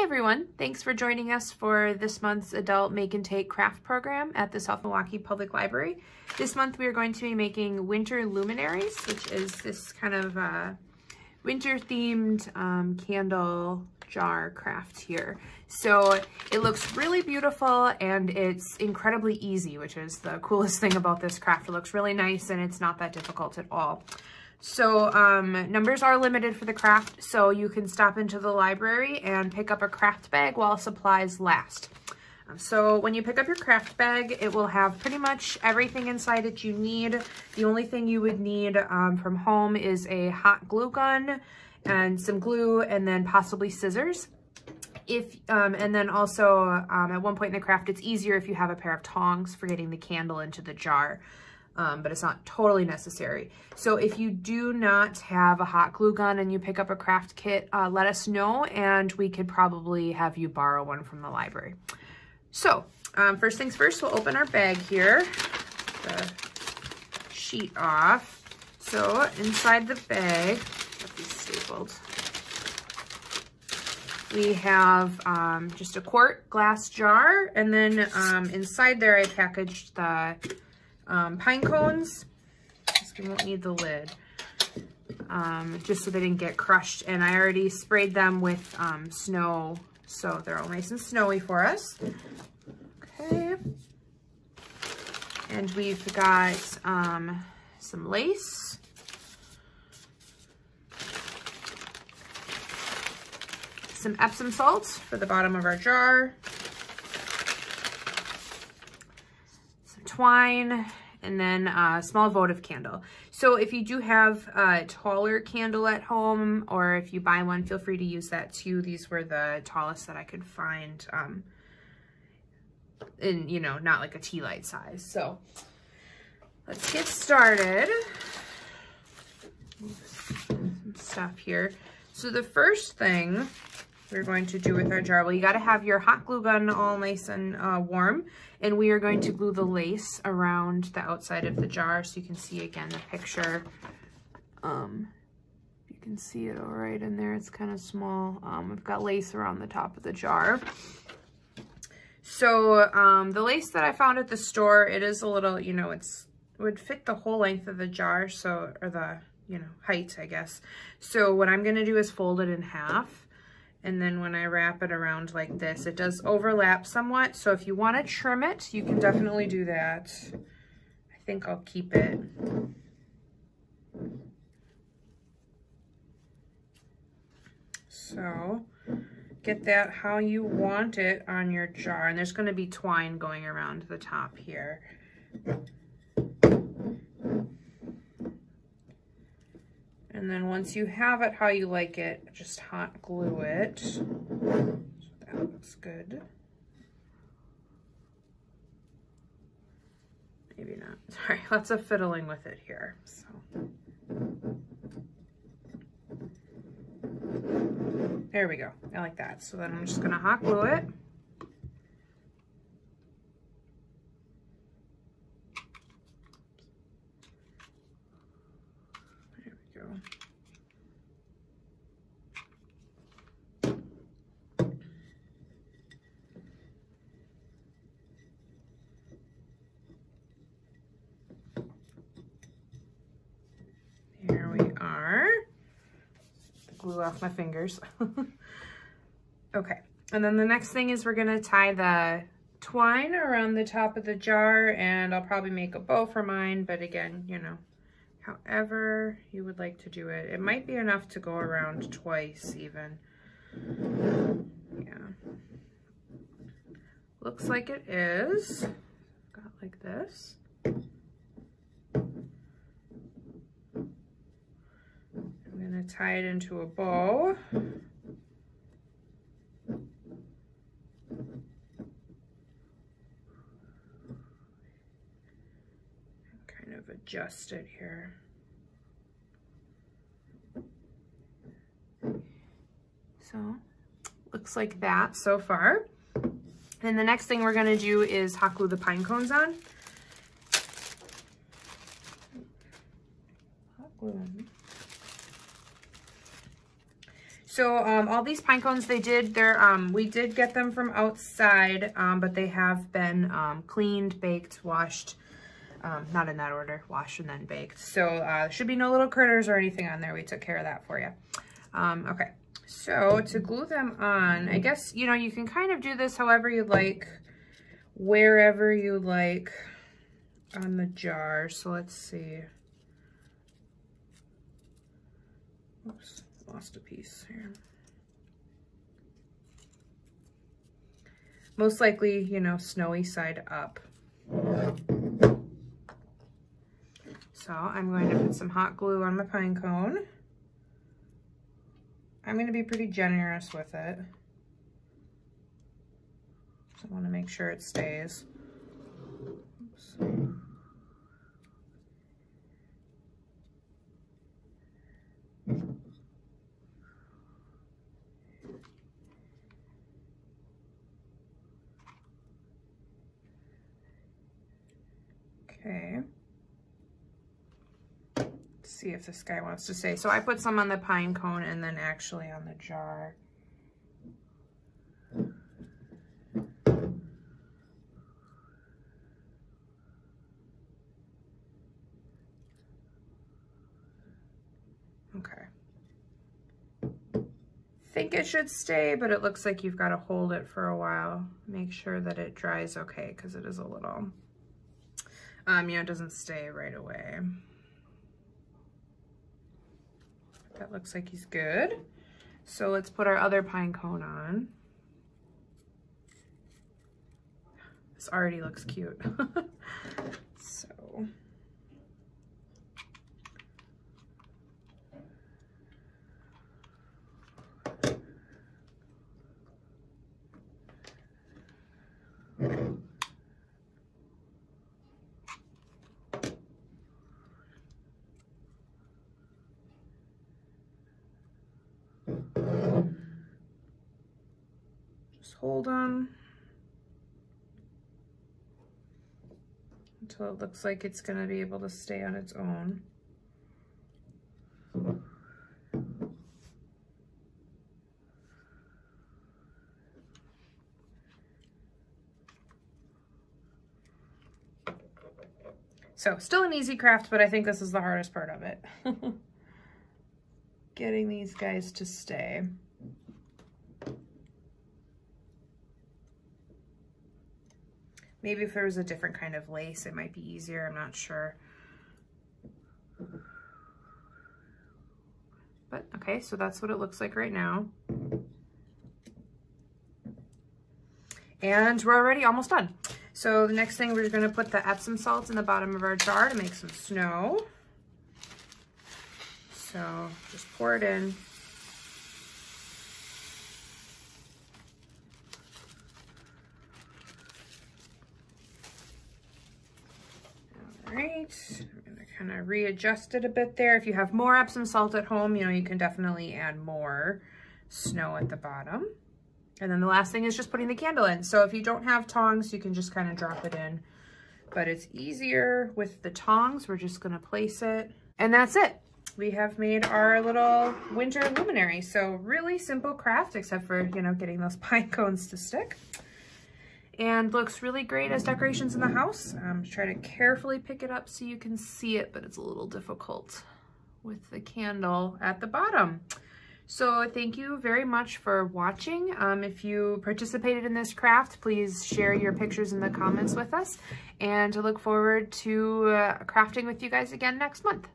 everyone, thanks for joining us for this month's Adult Make and Take craft program at the South Milwaukee Public Library. This month we are going to be making winter luminaries, which is this kind of winter themed candle jar craft here. So it looks really beautiful and it's incredibly easy, which is the coolest thing about this craft. It looks really nice and it's not that difficult at all. So numbers are limited for the craft, so you can stop into the library and pick up a craft bag while supplies last. So when you pick up your craft bag, it will have pretty much everything inside that you need. The only thing you would need from home is a hot glue gun and some glue and then possibly scissors. And then also at one point in the craft, it's easier if you have a pair of tongs for getting the candle into the jar. But it's not totally necessary. So if you do not have a hot glue gun and you pick up a craft kit, let us know and we could probably have you borrow one from the library. So first things first, we'll open our bag here, the sheet off. So inside the bag, got these stapled, we have just a quart glass jar, and then inside there I packaged the pine cones. We won't need the lid, just so they didn't get crushed. And I already sprayed them with snow, so they're all nice and snowy for us. Okay. And we've got some lace. Some Epsom salt for the bottom of our jar. Some twine. And then a small votive candle. So if you do have a taller candle at home, or if you buy one, feel free to use that too. These were the tallest that I could find in, you know, not like a tea light size. So let's get started. Some stuff here. So the first thing we're going to do with our jar, well, you got to have your hot glue gun all nice and warm, and we are going to glue the lace around the outside of the jar so you can see again the picture. You can see it all right in there. It's kind of small. We've got lace around the top of the jar. So the lace that I found at the store, it is a little, you know, it would fit the whole length of the jar, so, or the, you know, height, I guess. So what I'm going to do is fold it in half. And then when I wrap it around like this, it does overlap somewhat. So if you want to trim it, you can definitely do that. I think I'll keep it. So get that how you want it on your jar. And there's going to be twine going around the top here. And then once you have it how you like it, just hot glue it. So that looks good. Maybe not. Sorry, lots of fiddling with it here. So. There we go. I like that. So then I'm just going to hot glue it. Glue off my fingers. Okay, and then the next thing is we're gonna tie the twine around the top of the jar, and I'll probably make a bow for mine, but again, you know, however you would like to do it. It might be enough to go around twice even. Yeah. Looks like it is. Got like this. I'm going to tie it into a bow. Kind of adjust it here. So, looks like that so far. And the next thing we're going to do is hot glue the pine cones on. Hot glue them. So all these pine cones, we did get them from outside, but they have been cleaned, baked, washed, not in that order, washed and then baked. So there should be no little critters or anything on there. We took care of that for you. Okay, so to glue them on, I guess, you know, you can kind of do this however you like, wherever you like on the jar. So let's see. Oops, lost a piece here. Most likely, you know, snowy side up. So I'm going to put some hot glue on my pine cone. I'm going to be pretty generous with it. So I want to make sure it stays. Oops. Okay. Let's see if this guy wants to stay. So I put some on the pine cone and then actually on the jar. Okay. I think it should stay, but it looks like you've got to hold it for a while. Make sure that it dries okay, because it is a little, you know, it doesn't stay right away. That looks like he's good. So let's put our other pine cone on. This already looks cute. So. Just hold them until it looks like it's going to be able to stay on its own. So still an easy craft, but I think this is the hardest part of it. Getting these guys to stay. Maybe if there was a different kind of lace, it might be easier. I'm not sure. But okay, so that's what it looks like right now. And we're already almost done. So the next thing, we're gonna put the Epsom salts in the bottom of our jar to make some snow. So just pour it in. All right, I'm gonna kind of readjust it a bit there. If you have more Epsom salt at home, you know, you can definitely add more snow at the bottom. And then the last thing is just putting the candle in. So if you don't have tongs, you can just kind of drop it in, but it's easier with the tongs. We're just gonna place it, and that's it. We have made our little winter luminary. So really simple craft, except for, you know, getting those pine cones to stick. And looks really great as decorations in the house. Try to carefully pick it up so you can see it, but it's a little difficult with the candle at the bottom. So thank you very much for watching. If you participated in this craft, please share your pictures in the comments with us, and I look forward to crafting with you guys again next month.